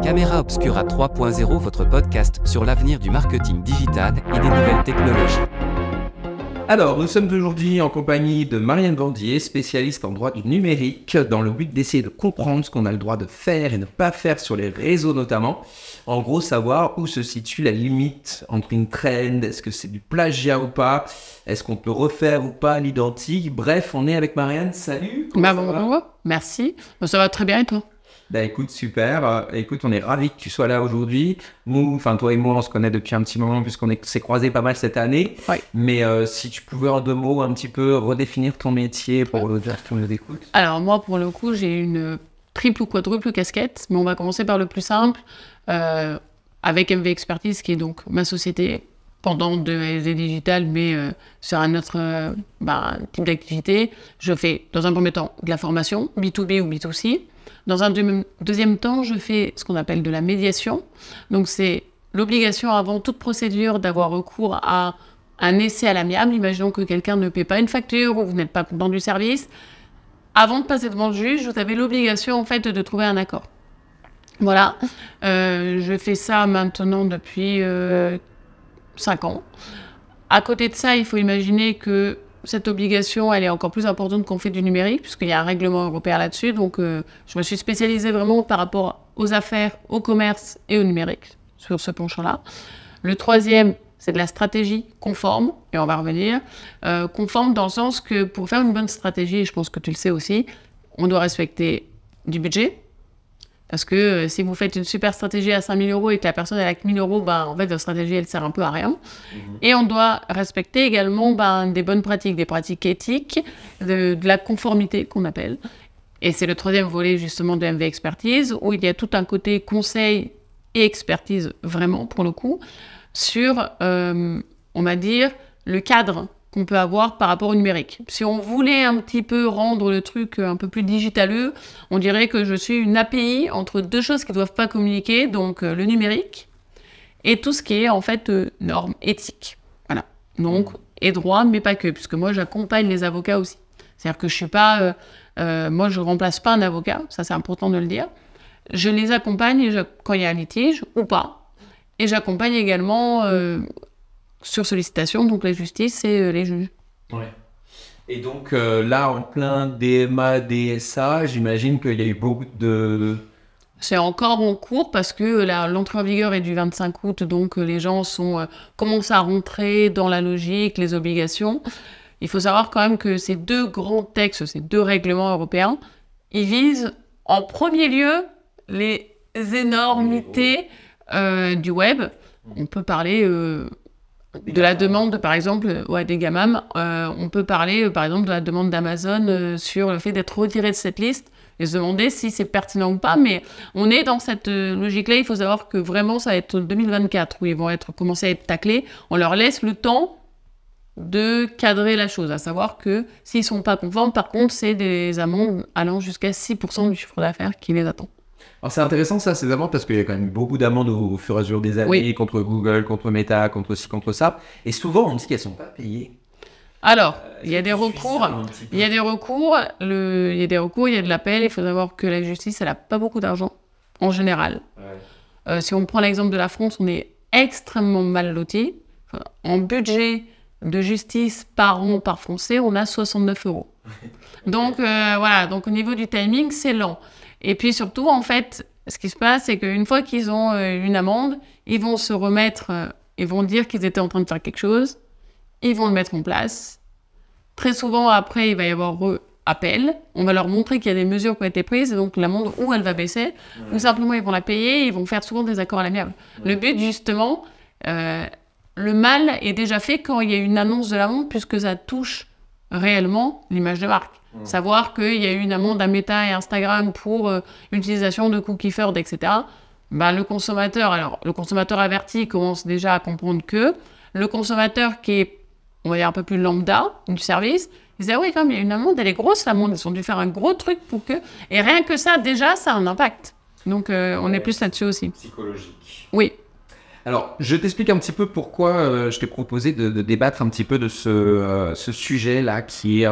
Caméra Obscura 3.0, votre podcast sur l'avenir du marketing digital et des nouvelles technologies. Alors, nous sommes aujourd'hui en compagnie de Marianne Bandier, spécialiste en droit du numérique, dans le but d'essayer de comprendre ce qu'on a le droit de faire et ne pas faire sur les réseaux notamment. En gros, savoir où se situe la limite entre une trend, est-ce que c'est du plagiat ou pas, est-ce qu'on peut refaire ou pas l'identique. Bref, on est avec Marianne, salut. Bonjour, merci. Ça va très bien et toi? Écoute, super. Écoute, on est ravis que tu sois là aujourd'hui. Nous, toi et moi, on se connaît depuis un petit moment puisqu'on s'est croisés pas mal cette année. Ouais. Mais si tu pouvais en 2 mots un petit peu redéfinir ton métier pour le dire qu'on nous écoute. Alors moi, pour le coup, j'ai une triple ou quadruple casquette, mais on va commencer par le plus simple, avec MV Expertise, qui est donc ma société pendant de SD Digital, mais sur un autre type d'activité. Je fais, dans un premier temps, de la formation, B2B ou B2C. Dans un deuxième temps, je fais ce qu'on appelle de la médiation. Donc, c'est l'obligation avant toute procédure d'avoir recours à un essai à l'amiable. Imaginons que quelqu'un ne paie pas une facture ou vous n'êtes pas content du service. Avant de passer devant le juge, vous avez l'obligation en fait de trouver un accord. Voilà. Je fais ça maintenant depuis 5 ans. À côté de ça, il faut imaginer que cette obligation, elle est encore plus importante qu'on fait du numérique, puisqu'il y a un règlement européen là-dessus. Donc, je me suis spécialisée vraiment par rapport aux affaires, au commerce et au numérique, sur ce penchant-là. Le troisième, c'est de la stratégie conforme, et on va revenir. Conforme dans le sens que pour faire une bonne stratégie, et je pense que tu le sais aussi, on doit respecter du budget. Parce que si vous faites une super stratégie à 5 000 € et que la personne elle a que 1 000 €, en fait, la stratégie, elle sert un peu à rien. Et on doit respecter également des bonnes pratiques, des pratiques éthiques, de la conformité qu'on appelle. Et c'est le troisième volet, justement, de MV Expertise, où il y a tout un côté conseil et expertise, vraiment, pour le coup, sur, on va dire, le cadre qu'on peut avoir par rapport au numérique. Si on voulait un petit peu rendre le truc un peu plus digitaleux, on dirait que je suis une API entre deux choses qui ne doivent pas communiquer, donc le numérique et tout ce qui est en fait normes éthiques. Voilà. Donc, et droit, mais pas que, puisque moi j'accompagne les avocats aussi. C'est-à-dire que je suis pas... moi je remplace pas un avocat, ça c'est important de le dire. Je les accompagne quand il y a un litige ou pas. Et j'accompagne également... sur sollicitation, donc la justice et les juges. Ouais. Et donc là, en plein DMA, DSA, j'imagine qu'il y a eu beaucoup de... C'est encore en cours parce que l'entrée en vigueur est du 25 août, donc les gens commencent à rentrer dans la logique, les obligations. Il faut savoir quand même que ces 2 grands textes, ces 2 règlements européens, ils visent en premier lieu les énormités du web. On peut parler... de la demande, par exemple, des GAMAM, on peut parler, par exemple, de la demande d'Amazon sur le fait d'être retiré de cette liste et se demander si c'est pertinent ou pas. Mais on est dans cette logique-là. Il faut savoir que vraiment, ça va être 2024 où ils vont commencer à être taclés. On leur laisse le temps de cadrer la chose, à savoir que s'ils ne sont pas conformes, par contre, c'est des amendes allant jusqu'à 6% du chiffre d'affaires qui les attend. Alors c'est intéressant ça, ces amendes, parce qu'il y a quand même beaucoup d'amendes au fur et à mesure des années, contre Google, contre Meta, contre ci, contre ça. Et souvent, on dit qu'elles ne sont pas payées. Alors, il y a des recours, il y a des recours, il y a de l'appel. Il faut savoir que la justice, elle n'a pas beaucoup d'argent, en général. Ouais. Si on prend l'exemple de la France, on est extrêmement mal loti. En budget de justice par an, par Français, on a 69 €. Donc, voilà. Donc, au niveau du timing, c'est lent. Et puis surtout, en fait, ce qui se passe, c'est qu'une fois qu'ils ont une amende, ils vont se remettre, ils vont dire qu'ils étaient en train de faire quelque chose, ils vont le mettre en place. Très souvent, après, il va y avoir appel. On va leur montrer qu'il y a des mesures qui ont été prises, et donc l'amende, ou elle va baisser, ou simplement ils vont la payer, et ils vont faire souvent des accords à l'amiable. Le but, justement, le mal est déjà fait quand il y a une annonce de l'amende, puisque ça touche réellement l'image de marque. Savoir qu'il y a eu une amende à Meta et Instagram pour l'utilisation de cookies forward, etc. Le consommateur averti commence déjà à comprendre que le consommateur qui est, on va dire, un peu plus lambda du service, il dit « Ah oui, quand même, il y a une amende, elle est grosse, l'amende, ils ont dû faire un gros truc pour que... » Et rien que ça, déjà, ça a un impact. Donc, on est plus là-dessus aussi. Psychologique. Oui. Alors, je t'explique un petit peu pourquoi je t'ai proposé de débattre un petit peu de ce sujet-là qui est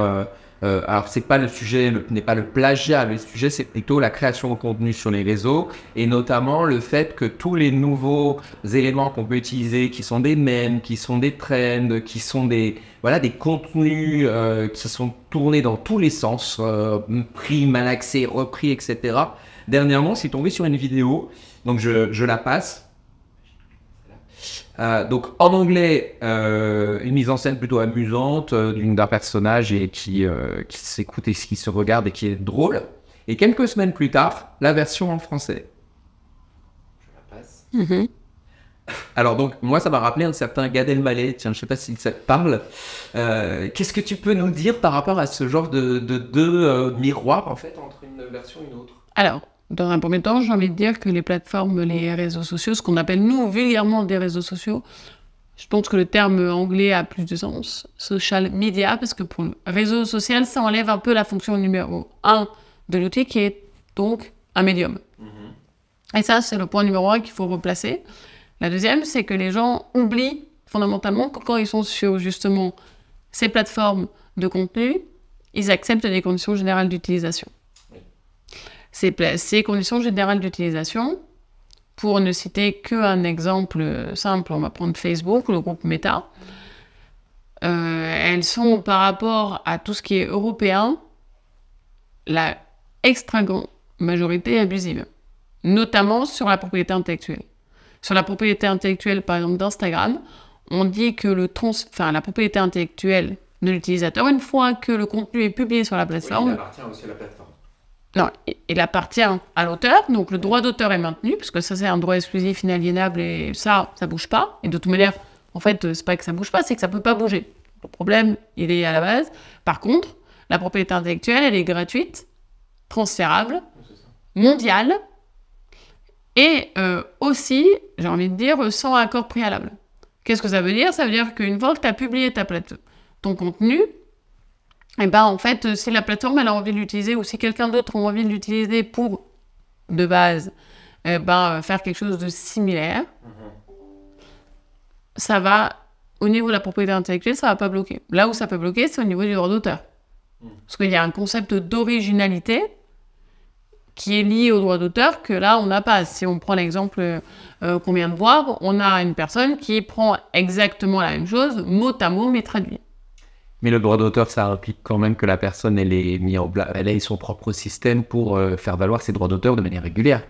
Alors, c'est pas le sujet, n'est pas le plagiat, le sujet, c'est plutôt la création de contenu sur les réseaux, et notamment le fait que tous les nouveaux éléments qu'on peut utiliser, qui sont des mèmes, qui sont des trends, qui sont des contenus qui sont tournés dans tous les sens, pris, malaxés, repris, etc. Dernièrement, je suis tombé sur une vidéo, donc je la passe. Donc en anglais, une mise en scène plutôt amusante d'un personnage et qui s'écoute et qui se regarde et qui est drôle. Et quelques semaines plus tard, la version en français. Je la passe. Mhm. Alors donc moi ça m'a rappelé un certain Gad Elmaleh. Tiens, je sais pas si ça te parle. Qu'est-ce que tu peux nous dire par rapport à ce genre de deux miroirs en fait entre une version et une autre? Alors, dans un premier temps, j'ai envie de dire que les plateformes, les réseaux sociaux, ce qu'on appelle nous vulgairement des réseaux sociaux, je pense que le terme anglais a plus de sens, social media, parce que pour le réseau social, ça enlève un peu la fonction numéro 1 de l'outil qui est donc un médium. Et ça, c'est le point numéro 1 qu'il faut replacer. La deuxième, c'est que les gens oublient fondamentalement que quand ils sont sur justement ces plateformes de contenu, ils acceptent des conditions générales d'utilisation. Ces conditions générales d'utilisation, pour ne citer qu'un exemple simple, on va prendre Facebook, le groupe Meta, elles sont par rapport à tout ce qui est européen, la extra grande majorité abusive, notamment sur la propriété intellectuelle. Sur la propriété intellectuelle, par exemple, d'Instagram, on dit que la propriété intellectuelle de l'utilisateur, une fois que le contenu est publié sur la plateforme, il appartient aussi à la plateforme. Non, il appartient à l'auteur, donc le droit d'auteur est maintenu, parce que ça c'est un droit exclusif inaliénable et ça bouge pas. Et de toute manière, en fait, c'est pas que ça bouge pas, c'est que ça peut pas bouger. Le problème, il est à la base. Par contre, la propriété intellectuelle, elle est gratuite, transférable, mondiale, et aussi, j'ai envie de dire, sans accord préalable. Qu'est-ce que ça veut dire? Ça veut dire qu'une fois que tu as publié ton contenu, et ben en fait, si la plateforme elle a envie de l'utiliser ou si quelqu'un d'autre a envie de l'utiliser pour, de base, faire quelque chose de similaire, ça va, au niveau de la propriété intellectuelle, ça va pas bloquer. Là où ça peut bloquer, c'est au niveau du droit d'auteur. Parce qu'il y a un concept d'originalité qui est lié au droit d'auteur que là, on n'a pas. Si on prend l'exemple qu'on vient de voir, on a une personne qui prend exactement la même chose, mot à mot, mais traduit. Mais le droit d'auteur, ça implique quand même que la personne, elle ait son propre système pour faire valoir ses droits d'auteur de manière régulière.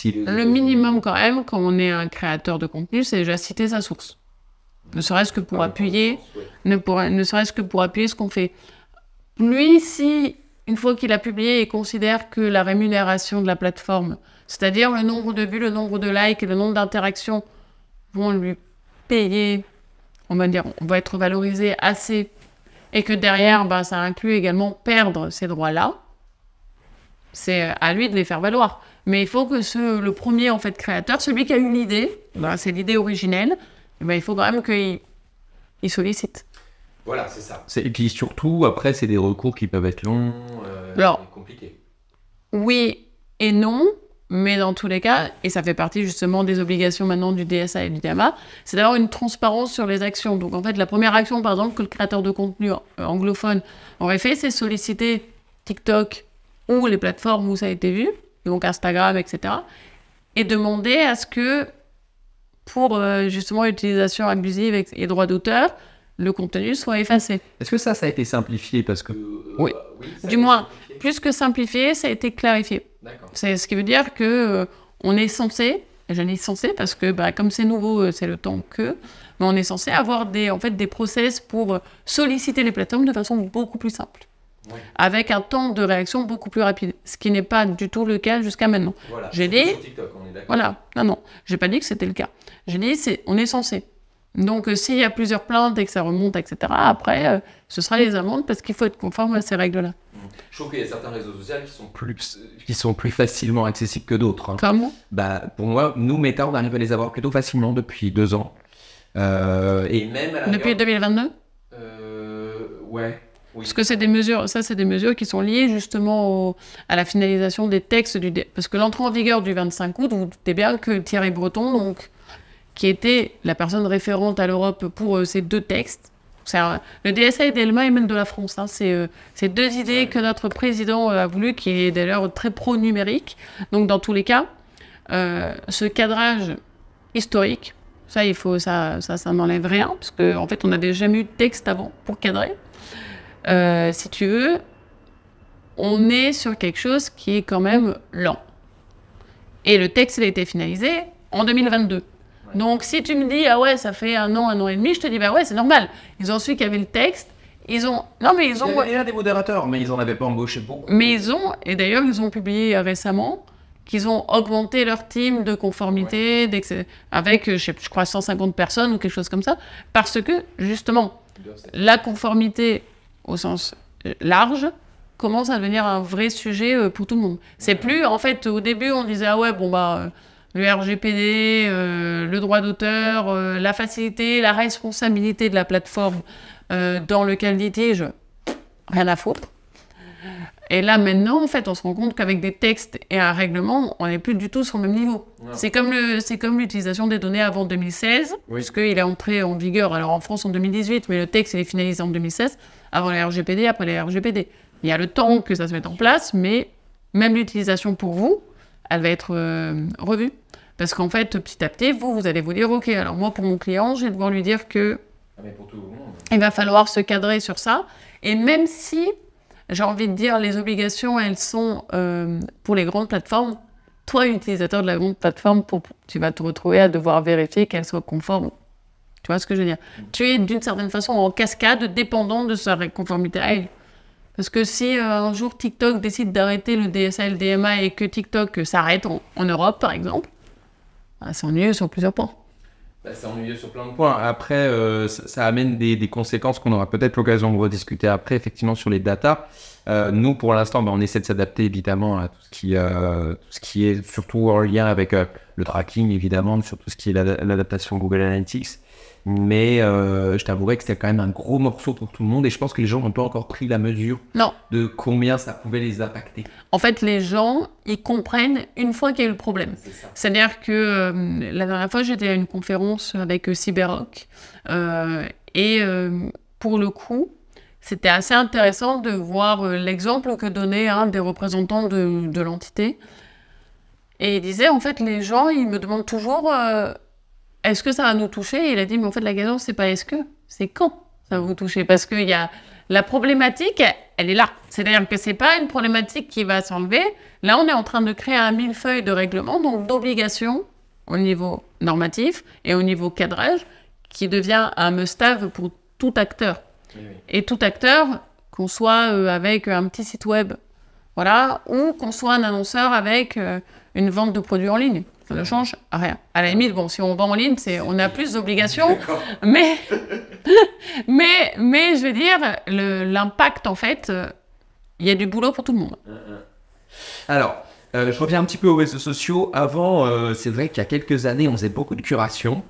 Le minimum quand même, quand on est un créateur de contenu, c'est déjà citer sa source. Ne serait-ce que pour appuyer, ne serait-ce que pour appuyer ce qu'on fait. Lui, si, une fois qu'il a publié, il considère que la rémunération de la plateforme, c'est-à-dire le nombre de vues, le nombre de likes et le nombre d'interactions vont lui payer, on va être valorisé assez, et que derrière, ça inclut également perdre ces droits-là, c'est à lui de les faire valoir. Mais il faut que le premier en fait créateur, celui qui a eu l'idée, c'est l'idée originelle, il faut quand même qu'il sollicite. Voilà, c'est ça. Et puis surtout, après, c'est des recours qui peuvent être longs et compliqués. Oui et non, mais dans tous les cas, et ça fait partie justement des obligations maintenant du DSA et du DMA, c'est d'avoir une transparence sur les actions. Donc en fait, la première action, par exemple, que le créateur de contenu anglophone aurait fait, c'est solliciter TikTok ou les plateformes où ça a été vu, donc Instagram, etc., et demander à ce que, pour justement l'utilisation abusive et droit d'auteur, le contenu soit effacé. Est-ce que ça a été simplifié parce que... Oui, du moins, plus que simplifié, ça a été clarifié. D'accord. C'est ce qui veut dire que on est censé, je dis censé parce que comme c'est nouveau, c'est le temps que, mais on est censé avoir des process pour solliciter les plateformes de façon beaucoup plus simple. Ouais. Avec un temps de réaction beaucoup plus rapide, ce qui n'est pas du tout le cas jusqu'à maintenant. Voilà, j'ai dit, sur TikTok, on est d'accord. Voilà, non, j'ai pas dit que c'était le cas. J'ai dit, on est censé. Donc, s'il y a plusieurs plaintes et que ça remonte, etc., après, ce sera les amendes parce qu'il faut être conforme à ces règles-là. Je trouve qu'il y a certains réseaux sociaux qui sont plus facilement accessibles que d'autres. Hein. Comment ? Pour moi, nous, Meta, on arrive à les avoir plutôt facilement depuis 2 ans. Et même à la depuis 2022 Ouais. Oui. Parce que c'est des mesures qui sont liées justement à la finalisation des textes parce que l'entrée en vigueur du 25 août, vous doutez bien que Thierry Breton, donc, qui était la personne référente à l'Europe pour ces 2 textes, Le DSA et DLMA, ils mènent de la France. Hein. C'est deux idées que notre président a voulu, qui est d'ailleurs très pro-numérique. Donc, dans tous les cas, ce cadrage historique, ça n'enlève rien, parce qu'en fait, on n'avait jamais eu de texte avant pour cadrer. Si tu veux, on est sur quelque chose qui est quand même lent. Et le texte, il a été finalisé en 2022. Donc, si tu me dis, ah ouais, ça fait 1 an et demi, je te dis, bah ouais, c'est normal. Ils ont su qu'il y avait le texte. Il y avait des modérateurs, mais ils n'en avaient pas embauché beaucoup. Mais et d'ailleurs, ils ont publié récemment qu'ils ont augmenté leur team de conformité avec, je crois, 150 personnes ou quelque chose comme ça. Parce que, justement, la conformité au sens large commence à devenir un vrai sujet pour tout le monde. C'est plus, en fait, au début, on disait, ah ouais, bon, bah... le RGPD, le droit d'auteur, la facilité, la responsabilité de la plateforme dans le cas de litige, rien à foutre. Et là, maintenant, en fait, on se rend compte qu'avec des textes et un règlement, on n'est plus du tout sur le même niveau. Non. C'est comme l'utilisation des données avant 2016, puisqu'il est entré en vigueur, alors en France en 2018, mais le texte il est finalisé en 2016, avant les RGPD, après les RGPD. Il y a le temps que ça se mette en place, mais même l'utilisation pour vous, elle va être revue. Parce qu'en fait, petit à petit, vous allez vous dire, OK, alors moi, pour mon client, je vais devoir lui dire que il va falloir se cadrer sur ça. Et même si, j'ai envie de dire, les obligations, elles sont pour les grandes plateformes, toi, utilisateur de la grande plateforme, tu vas te retrouver à devoir vérifier qu'elles soient conformes. Tu vois ce que je veux dire? Tu es, d'une certaine façon, en cascade, dépendant de sa conformité à elle. Parce que si un jour TikTok décide d'arrêter le DSA et le DMA et que TikTok s'arrête en Europe, par exemple, c'est ennuyeux sur plusieurs points. C'est ennuyeux sur plein de points. Après, ça amène des conséquences qu'on aura peut-être l'occasion de rediscuter après, effectivement, sur les datas. Nous, pour l'instant, on essaie de s'adapter, évidemment, à tout ce qui est surtout en lien avec le tracking, évidemment, sur tout ce qui est l'adaptation Google Analytics. Mais je t'avouerais que c'était quand même un gros morceau pour tout le monde et je pense que les gens n'ont pas encore pris la mesure de combien ça pouvait les impacter. En fait, les gens, ils comprennent une fois qu'il y a eu le problème. C'est-à-dire que la dernière fois, j'étais à une conférence avec Cyberrock et pour le coup, c'était assez intéressant de voir l'exemple que donnait un des représentants de l'entité. Et il disait, en fait, les gens, ils me demandent toujours... est-ce que ça va nous toucher? Et il a dit, mais en fait, la question, c'est pas est-ce que, c'est quand ça va vous toucher. Parce que la problématique, elle est là. C'est-à-dire que c'est pas une problématique qui va s'enlever. Là, on est en train de créer un millefeuille de règlement, donc d'obligations au niveau normatif et au niveau cadrage, qui devient un must-have pour tout acteur. Oui. Et tout acteur, qu'on soit avec un petit site web, voilà, ou qu'on soit un annonceur avec une vente de produits en ligne. Ça ne change rien. À la limite, bon, si on vend en ligne, on a plus d'obligations, mais je veux dire, l'impact, en fait, il y a du boulot pour tout le monde. Alors, je reviens un petit peu aux réseaux sociaux. Avant, c'est vrai qu'il y a quelques années, on faisait beaucoup de curation.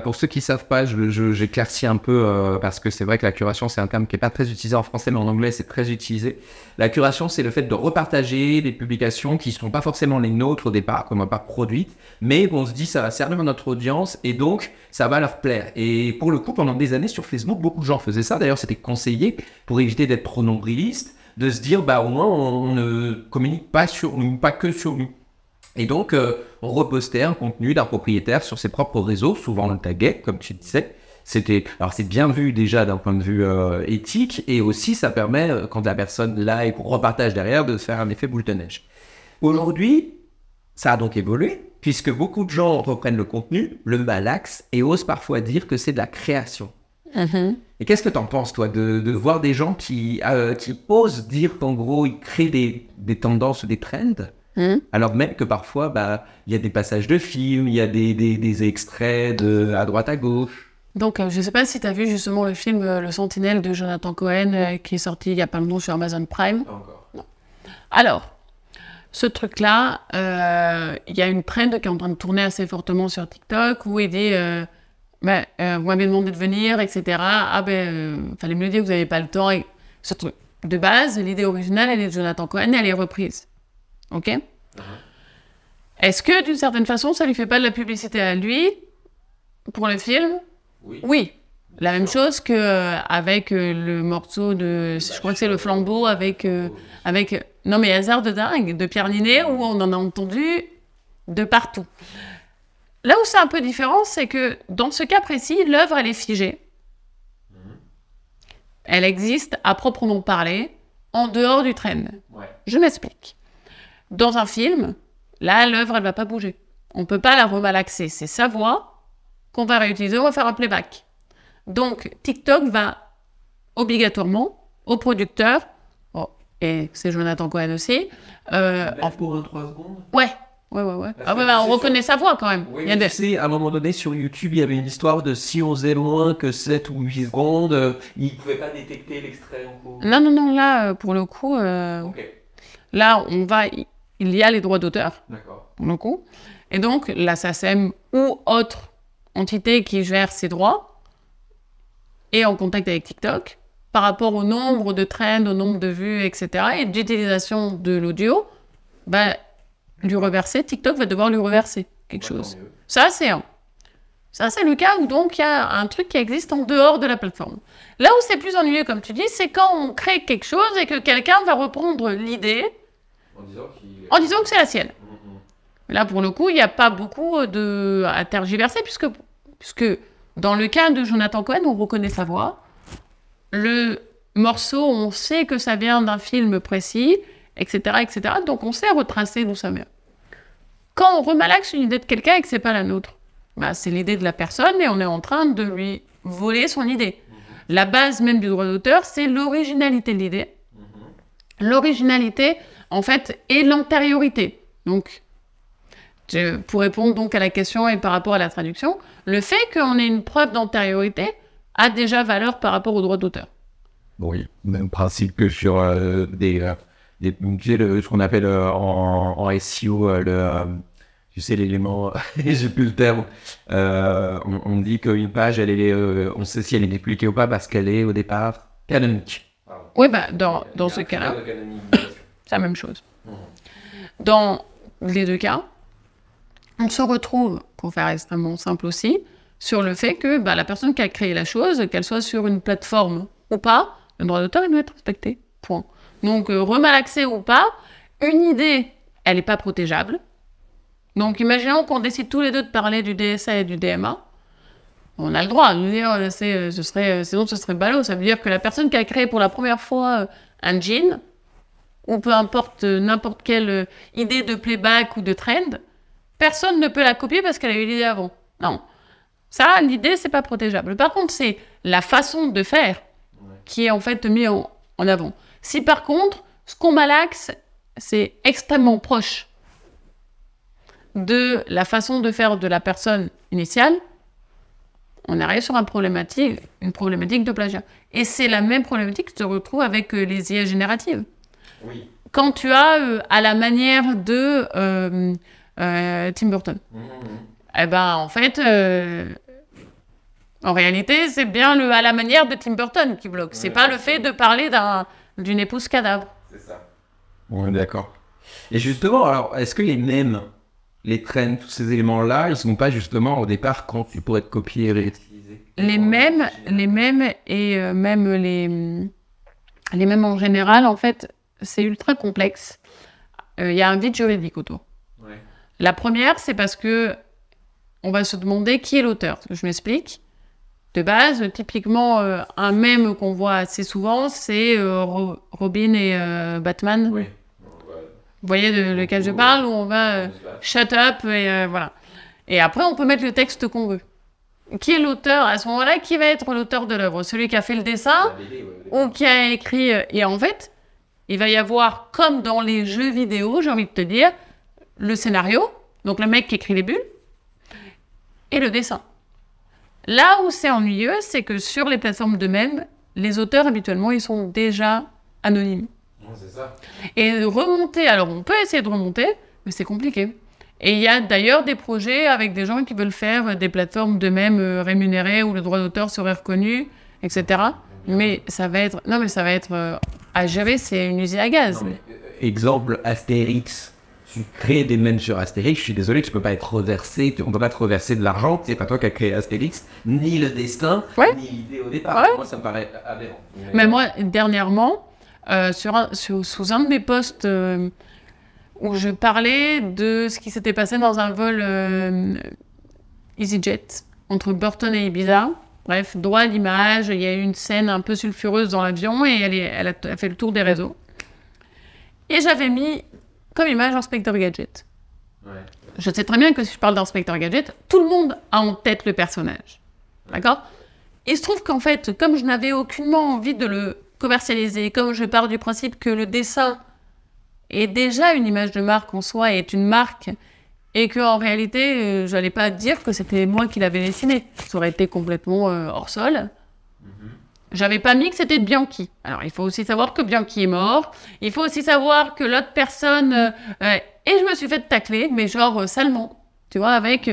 Pour ceux qui ne savent pas, j'éclaircis un peu parce que c'est vrai que la curation, c'est un terme qui n'est pas très utilisé en français, mais en anglais, c'est très utilisé. La curation, c'est le fait de repartager des publications qui ne sont pas forcément les nôtres au départ, qu'on n'a pas produites, mais on se dit ça va servir à notre audience et donc ça va leur plaire. Et pour le coup, pendant des années sur Facebook, beaucoup de gens faisaient ça. D'ailleurs, c'était conseillé pour éviter d'être trop nombriliste, de se dire, bah au moins, on ne communique pas sur nous, pas que sur nous. Et donc, on repostait un contenu d'un propriétaire sur ses propres réseaux, souvent on le taguait, comme tu disais. Alors, c'est bien vu déjà d'un point de vue éthique, et aussi ça permet, quand la personne like ou repartage derrière, de faire un effet boule de neige. Aujourd'hui, ça a donc évolué, puisque beaucoup de gens reprennent le contenu, le malaxent, et osent parfois dire que c'est de la création. Mm-hmm. Et qu'est-ce que tu en penses, toi, de voir des gens qui osent dire qu'en gros, ils créent des tendances ou des trends, alors même que parfois, il y a des passages de films, il y a des extraits à droite à gauche. Donc, je ne sais pas si tu as vu justement le film Le Sentinelle de Jonathan Cohen qui est sorti il n'y a pas longtemps sur Amazon Prime. Pas encore. Non. Alors, ce truc-là, il y a une trend qui est en train de tourner assez fortement sur TikTok où il dit vous m'avez demandé de venir, etc. Fallait me le dire que vous n'avez pas le temps. Et ce truc. De base, l'idée originale, elle est de Jonathan Cohen et elle est reprise. Ok. Est-ce que d'une certaine façon, ça lui fait pas de la publicité à lui pour le film? Oui. Oui. La même chose qu'avec le morceau de... Je crois que c'est le flambeau avec non mais Hasard de dingue, de Pierre Ninet, où on en a entendu de partout. Là où c'est un peu différent, c'est que dans ce cas précis, l'œuvre, elle est figée. Elle existe à proprement parler, en dehors du trend. Ouais. Je m'explique. Dans un film, là, l'œuvre, elle ne va pas bouger. On ne peut pas la remalaxer. C'est sa voix qu'on va réutiliser, on va faire un playback. Donc, TikTok va obligatoirement, au producteur, et c'est Jonathan Cohen aussi... pour 23 secondes. Ouais. On reconnaît sa voix quand même. Oui, il y a tu sais, à un moment donné, sur YouTube, il y avait une histoire de si on faisait moins que 7 ou 8 secondes, ils ne pouvaient pas détecter l'extrait en cours. Non, là, pour le coup, là, il y a les droits d'auteur, pour le coup. Et donc, la SACEM ou autre entité qui gère ces droits est en contact avec TikTok par rapport au nombre de trends, au nombre de vues, etc. et d'utilisation de l'audio, lui reverser, TikTok va devoir lui reverser quelque chose. Ça, c'est le cas où donc il y a un truc qui existe en dehors de la plateforme. Là où c'est plus ennuyeux, comme tu dis, c'est quand on crée quelque chose et que quelqu'un va reprendre l'idée en disant que c'est la sienne. Là, pour le coup, il n'y a pas beaucoup à tergiverser puisque dans le cas de Jonathan Cohen, on reconnaît sa voix. Le morceau, on sait que ça vient d'un film précis, etc., etc. Donc, on sait retracer d'où ça vient. Quand on remalaxe une idée de quelqu'un et que c'est pas la nôtre, c'est l'idée de la personne et on est en train de lui voler son idée. La base même du droit d'auteur, c'est l'originalité de l'idée. L'originalité, en fait, et l'antériorité. Donc, pour répondre donc à la question et par rapport à la traduction, le fait qu'on ait une preuve d'antériorité a déjà valeur par rapport au droit d'auteur. Oui, même principe que sur ce qu'on appelle en SEO tu sais l'élément j'ai plus le terme on dit qu'une page on sait si elle est dupliquée ou pas parce qu'elle est au départ canonique. Oui, dans ce cas-là c'est la même chose. Dans les deux cas, on se retrouve, pour faire extrêmement simple aussi, sur le fait que la personne qui a créé la chose, qu'elle soit sur une plateforme ou pas, le droit d'auteur il doit être respecté, point. Donc, remalaxé ou pas, une idée, elle n'est pas protégeable. Donc, imaginons qu'on décide tous les deux de parler du DSA et du DMA. On a le droit de dire, sinon ce serait ballot. Ça veut dire que la personne qui a créé pour la première fois un jean, ou peu importe n'importe quelle idée de playback ou de trend, personne ne peut la copier parce qu'elle a eu l'idée avant. Non. Ça, l'idée, c'est pas protégeable. Par contre, c'est la façon de faire qui est en fait mise en avant. Si par contre, ce qu'on malaxe, c'est extrêmement proche de la façon de faire de la personne initiale, on arrive sur une problématique de plagiat. Et c'est la même problématique que tu retrouves avec les IA génératives. Oui. Quand tu as à la manière de Tim Burton, en fait, en réalité, c'est bien le à la manière de Tim Burton qui bloque. C'est pas le fait de parler d'une épouse cadavre. C'est ça. Oui, d'accord. Et justement, alors, est-ce que les trends, tous ces éléments-là, ils ne sont pas justement au départ quand tu pourrais te copier et réutiliser les mêmes et même les mêmes en général, en fait, c'est ultra complexe. Il y a un vide juridique autour. Ouais. La première, c'est parce que on va se demander qui est l'auteur. Je m'explique. De base, typiquement, un mème qu'on voit assez souvent, c'est Robin et Batman. Oui. Vous voyez de lequel je parle, où on va shut up et voilà. Et après, on peut mettre le texte qu'on veut. Qui est l'auteur à ce moment-là? Qui va être l'auteur de l'œuvre? Celui qui a fait le dessin ou qui a écrit? Et en fait, il va y avoir, comme dans les jeux vidéo, j'ai envie de te dire, le scénario, donc le mec qui écrit les bulles, et le dessin. Là où c'est ennuyeux, c'est que sur les plateformes de mèmes, les auteurs, habituellement, ils sont déjà anonymes. C'est ça. Et remonter, alors on peut essayer de remonter, mais c'est compliqué. Et il y a d'ailleurs des projets avec des gens qui veulent faire des plateformes de mèmes rémunérées où le droit d'auteur serait reconnu, etc. Mais ça va être à gérer, c'est une usine à gaz. Exemple, Astérix tu crées des mèmes sur Astérix, je suis désolé, tu peux pas être reversé, on peut pas te reverser de l'argent, c'est pas toi qui as créé Astérix, ni le destin, ni l'idée au départ. Ouais. Moi, ça me paraît aberrant. Mais moi, dernièrement, sous un de mes posts où je parlais de ce qui s'était passé dans un vol EasyJet entre Burton et Ibiza. Bref, droit à l'image, il y a eu une scène un peu sulfureuse dans l'avion et elle a fait le tour des réseaux. Et j'avais mis comme image Inspecteur Gadget. Ouais. Je sais très bien que si je parle d'Inspecteur Gadget, tout le monde a en tête le personnage. D'accord ? Il se trouve qu'en fait, comme je n'avais aucunement envie de le commercialiser, comme je pars du principe que le dessin est déjà une image de marque en soi, est une marque, et qu'en réalité, je n'allais pas dire que c'était moi qui l'avais dessiné. Ça aurait été complètement hors sol. J'avais pas mis que c'était Bianchi. Alors, il faut aussi savoir que Bianchi est mort. Il faut aussi savoir que l'autre personne... et je me suis fait tacler, mais genre salement. Tu vois, avec...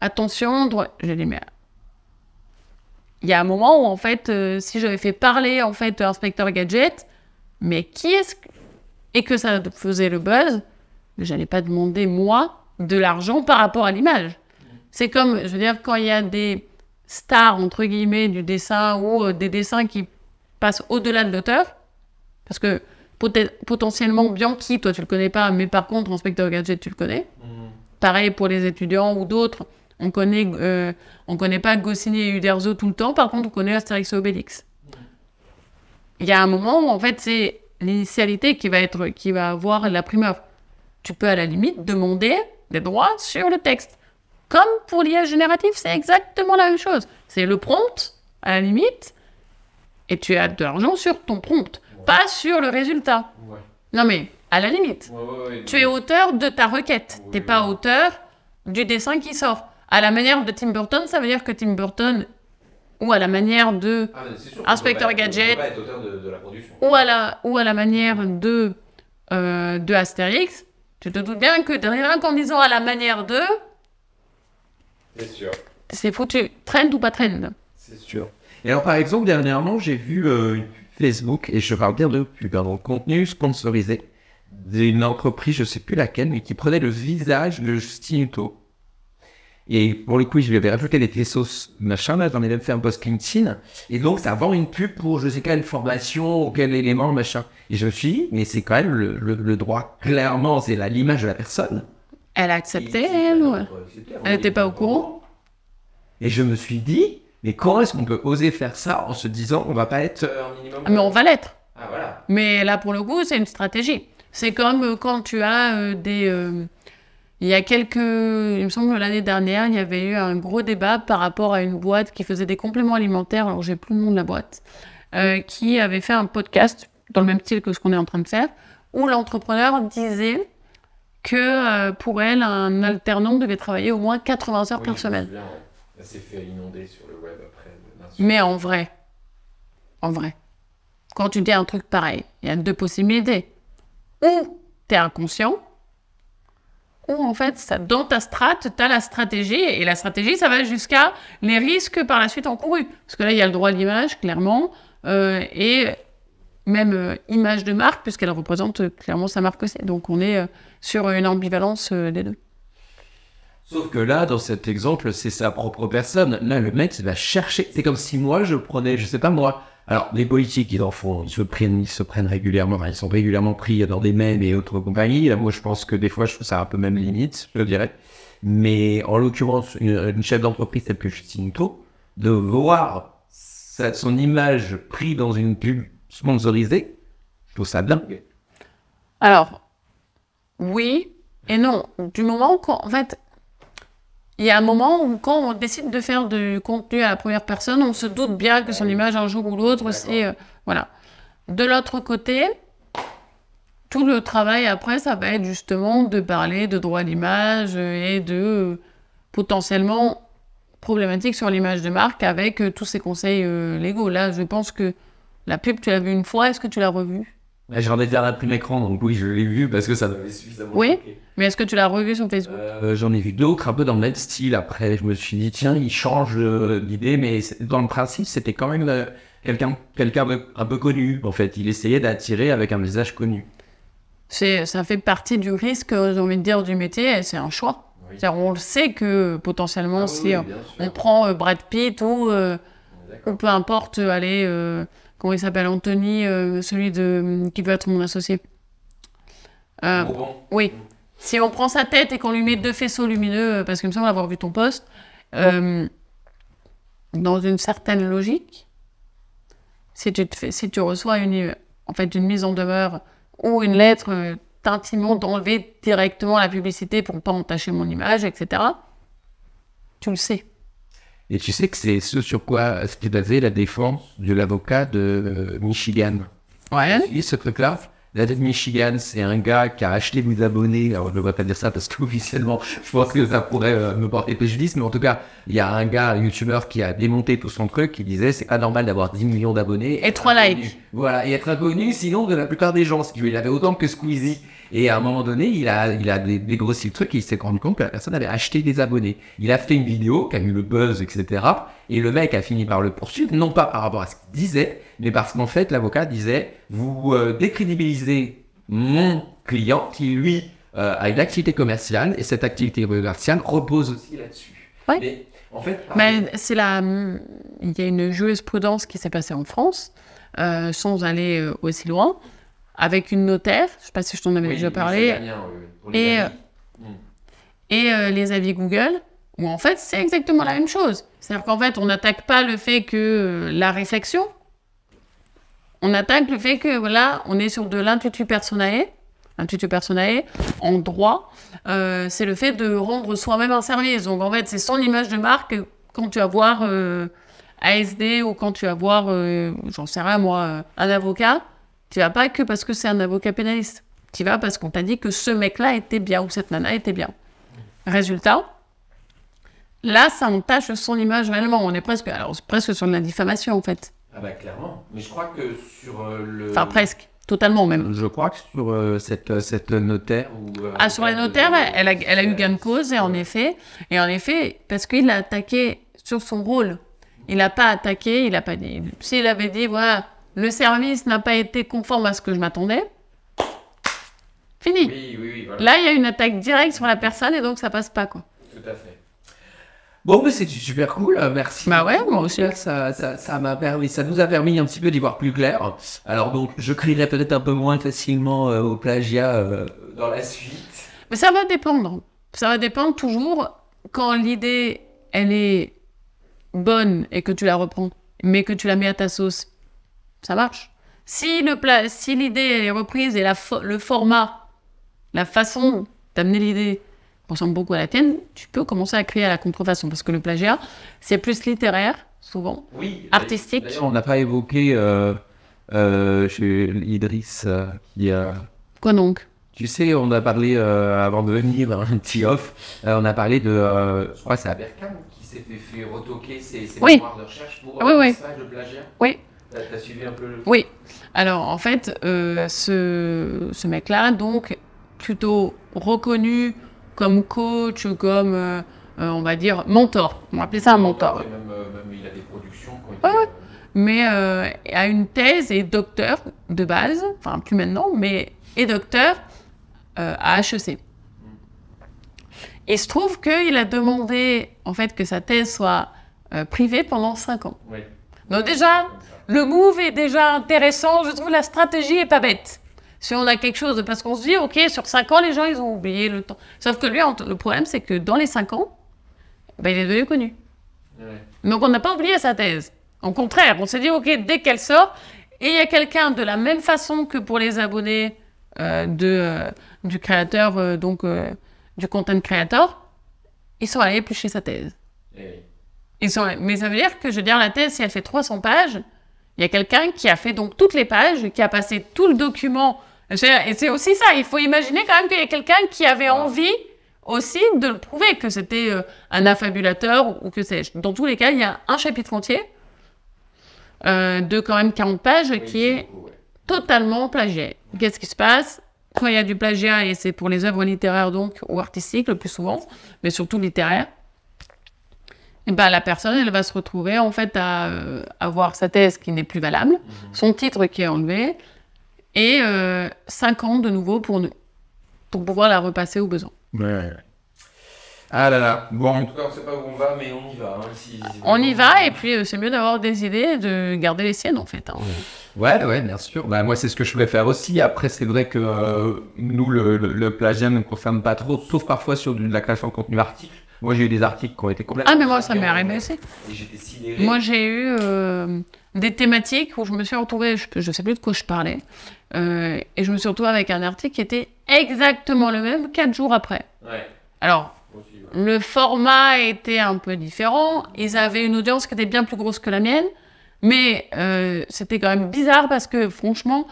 attention, droit... Je dis, mais... Il y a un moment où, en fait, si j'avais fait parler, en fait, Inspecteur Gadget, mais qui est-ce... Et que ça faisait le buzz, j'allais pas demander, moi, de l'argent par rapport à l'image. C'est comme, je veux dire, quand il y a des stars, entre guillemets, du dessin ou des dessins qui passent au-delà de l'auteur, parce que potentiellement, Bianchi, toi, tu le connais pas, mais par contre, Inspecteur Gadget, tu le connais. Pareil pour les étudiants ou d'autres. On connaît pas Goscinny et Uderzo tout le temps, par contre, on connaît Astérix et Obélix. Il y a un moment où, en fait, c'est l'initialité qui va avoir la primeur. Tu peux, à la limite, demander des droits sur le texte. Comme pour l'IA générative, c'est exactement la même chose. C'est le prompt, à la limite, et tu as de l'argent sur ton prompt, pas sur le résultat. Ouais. Non mais, à la limite, tu es auteur de ta requête. T'es pas auteur du dessin qui sort. À la manière de Tim Burton, ça veut dire que Tim Burton, ou à la manière de Inspecteur Gadget, pas être auteur de la production. ou à la manière de Astérix, tu te doutes bien que rien qu'en disant à la manière de... C'est sûr. C'est foutu. Trend ou pas trend? C'est sûr. Et alors, par exemple, dernièrement, j'ai vu une pub Facebook, et je parle bien de pub, un contenu sponsorisé d'une entreprise, je sais plus laquelle, mais qui prenait le visage de Justin Hutto. Et pour le coup, je lui avais rajouté des faisceaux machin, là, j'en ai même fait un post LinkedIn. Et donc, ça vend une pub pour je sais quelle formation ou quel élément, machin. Et je me suis dit, mais c'est quand même le droit, clairement, c'est l'image de la personne. Elle a accepté, elle, ou... Elle n'était pas au courant. Et je me suis dit, mais comment est-ce qu'on peut oser faire ça en se disant, on va pas être un minimum... Mais on va l'être. Ah, voilà. Mais là, pour le coup, c'est une stratégie. C'est comme quand tu as il y a il me semble que l'année dernière, il y avait eu un gros débat par rapport à une boîte qui faisait des compléments alimentaires, alors j'ai plus le nom de la boîte, qui avait fait un podcast dans le même style que ce qu'on est en train de faire, où l'entrepreneur disait que pour elle, un alternant devait travailler au moins 80 heures par semaine. Bien, ouais. Elle s'est fait inonder sur le web après. Mais en vrai, quand tu dis un truc pareil, il y a deux possibilités. Ou tu es inconscient, ou en fait, dans ta strate, tu as la stratégie, et la stratégie, ça va jusqu'à les risques par la suite encourus. Parce que là, il y a le droit à l'image, clairement, et même image de marque, puisqu'elle représente clairement sa marque aussi. Donc on est sur une ambivalence des deux. Sauf que là, dans cet exemple, c'est sa propre personne. Là, le mec, il va chercher. C'est comme si moi, je prenais, je sais pas moi. Alors, les politiques, ils en font, ils se prennent régulièrement. Ils sont régulièrement pris dans des mèmes et autres compagnies. Là, moi, je pense que des fois, je trouve ça un peu même limite, je dirais. Mais en l'occurrence, une chef d'entreprise telle que Justin Hutto, de voir son image prise dans une pub sponsorisée, je trouve ça dingue. Alors, oui et non. Du moment où, en fait, il y a un moment où quand on décide de faire du contenu à la première personne, on se doute bien que son image un jour ou l'autre, c'est... voilà. De l'autre côté, tout le travail après, ça va être justement de parler de droit à l'image et de potentiellement problématiques sur l'image de marque avec tous ces conseils légaux. Là, je pense que la pub, tu l'as vue une fois, est-ce que tu l'as revue? J'en ai déjà un prime écran, donc oui, je l'ai vu parce que ça m'avait suffisamment choqué. Oui, mais est-ce que tu l'as revu sur Facebook? J'en ai vu d'autres un peu dans le même style. Après, je me suis dit, tiens, il change d'idée, mais dans le principe, c'était quand même quelqu'un un peu connu. En fait, il essayait d'attirer avec un visage connu. Ça fait partie du risque, j'ai envie de dire, du métier, et c'est un choix. Oui. C'est-à-dire, on le sait que potentiellement, si bien sûr. on prend Brad Pitt ou peu importe, comment il s'appelle, Anthony, celui qui veut être mon associé. Bon. Oui. Si on prend sa tête et qu'on lui met 2 faisceaux lumineux, parce qu'il me semble avoir vu ton post, dans une certaine logique, si tu reçois une mise en demeure ou une lettre t'intimant d'enlever directement la publicité pour ne pas entacher mon image, etc., tu le sais. Et tu sais que c'est ce sur quoi s'est basée la défense de l'avocat de Michigan. Ouais. Tu dis ce truc-là? L'avocat de Michigan, c'est un gars qui a acheté des abonnés. Alors, je ne devrais pas dire ça parce qu'officiellement, je pense que ça pourrait me porter préjudice. Mais en tout cas, il y a un gars, un YouTuber, qui a démonté tout son truc, qui disait c'est pas normal d'avoir 10 millions d'abonnés. Et 3 likes. Voilà, et être inconnu, sinon, de la plupart des gens. Si tu veux, il avait autant que Squeezie. Et à un moment donné, il a dégrossi le truc et il s'est rendu compte que la personne avait acheté des abonnés. Il a fait une vidéo qui a eu le buzz, etc. Et le mec a fini par le poursuivre, non pas par rapport à ce qu'il disait, mais parce qu'en fait, l'avocat disait, vous décrédibilisez mon client qui, lui, a une activité commerciale et cette activité commerciale repose aussi là-dessus. Ouais. Mais, en fait, Mais il y a une jurisprudence qui s'est passée en France, sans aller aussi loin, avec une notaire, je ne sais pas si je t'en avais déjà parlé, et les avis Google, où en fait c'est exactement la même chose. C'est-à-dire qu'en fait on n'attaque pas le fait que la réflexion, on attaque le fait que voilà, on est sur de l'intuitu personae en droit, c'est le fait de rendre soi-même un service. Donc en fait c'est son image de marque quand tu vas voir ASD ou quand tu vas voir, j'en sais rien moi, un avocat. Tu vas pas que parce que c'est un avocat pénaliste. Tu vas parce qu'on t'a dit que ce mec-là était bien ou cette nana était bien. Résultat, là, ça entache son image réellement. On est presque sur de la diffamation, en fait. Ah bah clairement. Mais je crois que sur le... Enfin, presque. Totalement, même. Je crois que sur cette notaire... sur la notaire, elle a eu gain de cause, et en effet, parce qu'il l'a attaqué sur son rôle. Il n'a pas attaqué, il n'a pas dit... S'il avait dit, voilà... Le service n'a pas été conforme à ce que je m'attendais. Fini. Oui, voilà. Là, il y a une attaque directe sur la personne et donc ça passe pas, quoi. Tout à fait. Bon, mais c'est super cool, merci. Bah ouais, moi aussi. Ça nous a permis un petit peu d'y voir plus clair. Alors donc, je crierai peut-être un peu moins facilement au plagiat dans la suite. Mais ça va dépendre. Ça va dépendre toujours quand l'idée, elle est bonne et que tu la reprends, mais que tu la mets à ta sauce. Ça marche. Si l'idée elle est reprise et le format, la façon d'amener l'idée ressemble beaucoup à la tienne, tu peux commencer à créer à la contrefaçon. Parce que le plagiat, c'est plus littéraire, souvent, artistique. D'ailleurs, on n'a pas évoqué chez Idriss qui a... Quoi donc? Tu sais, on a parlé, avant de venir, un petit off, on a parlé de... je crois que c'est Aberkan qui s'est fait retoquer ses mémoires de recherche pour oui. de plagiat. Oui. T'as suivi un peu le... Oui. Alors, en fait, ce mec-là, donc, plutôt reconnu comme coach, comme, on va dire, mentor. On va appeler ça un mentor. Même il a des productions. Mais a une thèse et docteur de base, enfin, plus maintenant, mais est docteur à HEC. Et il se trouve qu'il a demandé, en fait, que sa thèse soit privée pendant 5 ans. Oui. Donc déjà... Le move est déjà intéressant, je trouve la stratégie est pas bête. Si on a quelque chose, parce qu'on se dit, ok, sur 5 ans, les gens, ils ont oublié le temps. Sauf que lui, le problème, c'est que dans les 5 ans, il est devenu connu. Ouais. Donc on n'a pas oublié sa thèse. Au contraire, on s'est dit, ok, dès qu'elle sort, et il y a quelqu'un, de la même façon que pour les abonnés du créateur, du content creator, ils sont allés éplucher sa thèse. Mais ça veut dire que, la thèse, si elle fait 300 pages, il y a quelqu'un qui a fait donc toutes les pages, qui a passé tout le document. Et c'est aussi ça, il faut imaginer quand même qu'il y a quelqu'un qui avait envie aussi de le prouver, que c'était un affabulateur ou que sais-je. Dans tous les cas, il y a un chapitre entier de quand même 40 pages qui est totalement plagié. Qu'est-ce qui se passe? Quand il y a du plagiat, et c'est pour les œuvres littéraires donc, ou artistiques le plus souvent, mais surtout littéraires, et ben, la personne, elle va se retrouver en fait à avoir sa thèse qui n'est plus valable, son titre qui est enlevé, Et 5 ans de nouveau pour pouvoir la repasser au besoin. Ouais. Ah là là. Bon, en tout cas, on sait pas où on va, mais on y va. Hein, on y va, et puis c'est mieux d'avoir des idées et de garder les siennes, en fait. Hein. Ouais, bien sûr. Bah, moi, c'est ce que je voulais faire aussi. Après, c'est vrai que nous, le plagiat ne nous concerne pas trop, sauf parfois sur de la création de contenu article. Moi, j'ai eu des articles qui ont été complètement... Ah, mais moi, ça m'est arrivé aussi. Et j'étais sidéré. Moi, j'ai eu des thématiques où je me suis retrouvée, je sais plus de quoi je parlais, et je me suis retrouvée avec un article qui était exactement le même 4 jours après. Ouais. Alors, le format était un peu différent, ils avaient une audience qui était bien plus grosse que la mienne, mais c'était quand même bizarre parce que, franchement,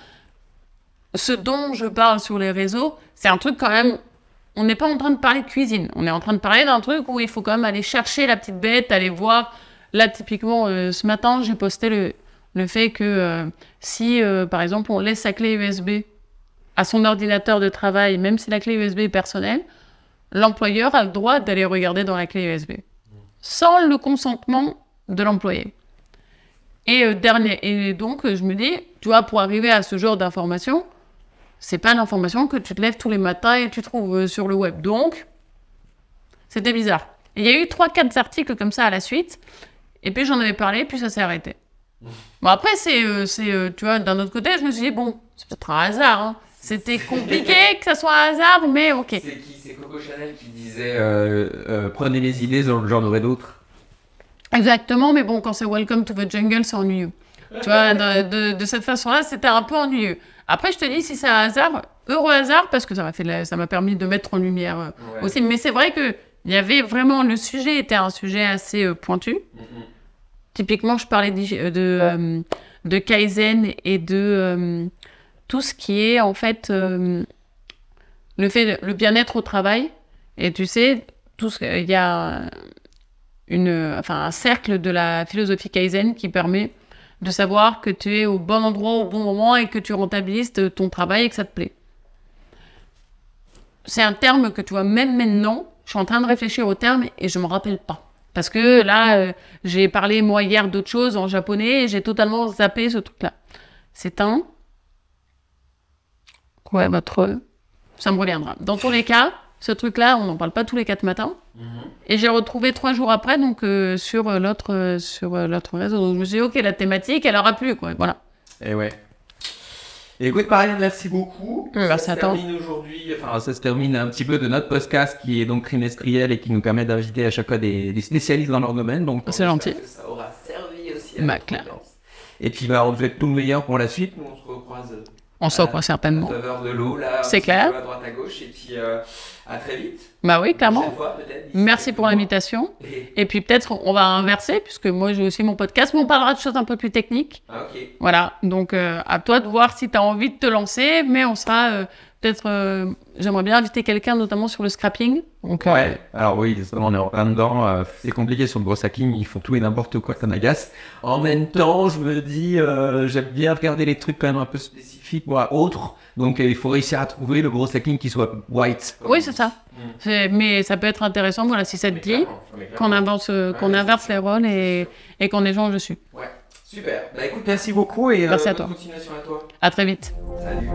ce dont je parle sur les réseaux, c'est un truc quand même... On n'est pas en train de parler de cuisine, on est en train de parler d'un truc où il faut quand même aller chercher la petite bête, aller voir... Là, typiquement, ce matin, j'ai posté le fait que si, par exemple, on laisse sa clé USB à son ordinateur de travail, même si la clé USB est personnelle, l'employeur a le droit d'aller regarder dans la clé USB, sans le consentement de l'employé. Et donc, je me dis, tu vois, pour arriver à ce genre d'information, c'est pas l'information que tu te lèves tous les matins et tu trouves sur le web. Donc, c'était bizarre. Il y a eu 3-4 articles comme ça à la suite, et puis j'en avais parlé, puis ça s'est arrêté. Bon, après, tu vois, d'un autre côté, je me suis dit, bon, c'est peut-être un hasard, hein. C'était compliqué que ça soit un hasard, mais ok. C'est qui? C'est Coco Chanel qui disait prenez les idées, j'en aurai d'autres. Exactement, mais bon, quand c'est Welcome to the Jungle, c'est ennuyeux. Tu vois, de cette façon-là, c'était un peu ennuyeux. Après, je te dis, si c'est un hasard, heureux hasard, parce que ça m'a permis de mettre en lumière aussi. Mais c'est vrai que il y avait vraiment, le sujet était un sujet assez pointu. Typiquement, je parlais de Kaizen et de tout ce qui est, en fait, le bien-être au travail. Et tu sais, il y a un cercle de la philosophie Kaizen qui permet de savoir que tu es au bon endroit au bon moment et que tu rentabilises ton travail et que ça te plaît. C'est un terme que tu vois, même maintenant, je suis en train de réfléchir au terme et je ne me rappelle pas. Parce que là, j'ai parlé, moi, hier d'autre chose en japonais et j'ai totalement zappé ce truc-là. C'est un... Ouais, ça me reviendra. Dans tous les cas, ce truc-là, on n'en parle pas tous les 4 matins. Et j'ai retrouvé 3 jours après, donc sur l'autre réseau. Donc je me suis dit, ok, la thématique, elle aura plu, quoi. Voilà. Et ouais. Et écoute, Marianne, merci beaucoup. Ça se termine aujourd'hui, ça se termine un petit peu de notre podcast qui est donc trimestriel et qui nous permet d'inviter à chaque fois des spécialistes dans leur domaine. Donc, c'est gentil. Ça aura servi aussi à notre audience. Et puis, on vous souhaite tout le meilleur pour la suite. Nous, on se recroise. On se recroise certainement. À la faveur de l'eau, là. C'est clair. À droite, à gauche. Et puis, à très vite. Bah oui, clairement. Fois, merci pour l'invitation. Et puis peut-être on va inverser, puisque moi j'ai aussi mon podcast, mais on parlera de choses un peu plus techniques. Ah, ok. Voilà, donc à toi de voir si tu as envie de te lancer, mais on sera peut-être... j'aimerais bien inviter quelqu'un, notamment sur le scrapping. Donc, ouais, alors oui, on est en plein dedans. C'est compliqué sur le gros hacking, ils font tout et n'importe quoi, ça m'agace. En même temps, je me dis, j'aime bien regarder les trucs quand même un peu spécifiques, autres. Donc il faut réussir à trouver le gros hacking qui soit white. Oui, c'est ça. Mais ça peut être intéressant, voilà, si ça te dit, qu'on inverse les rôles et qu'on échange dessus. Ouais, super. Bah écoute, merci beaucoup et merci à toi. bonne continuation à toi. À très vite. Salut.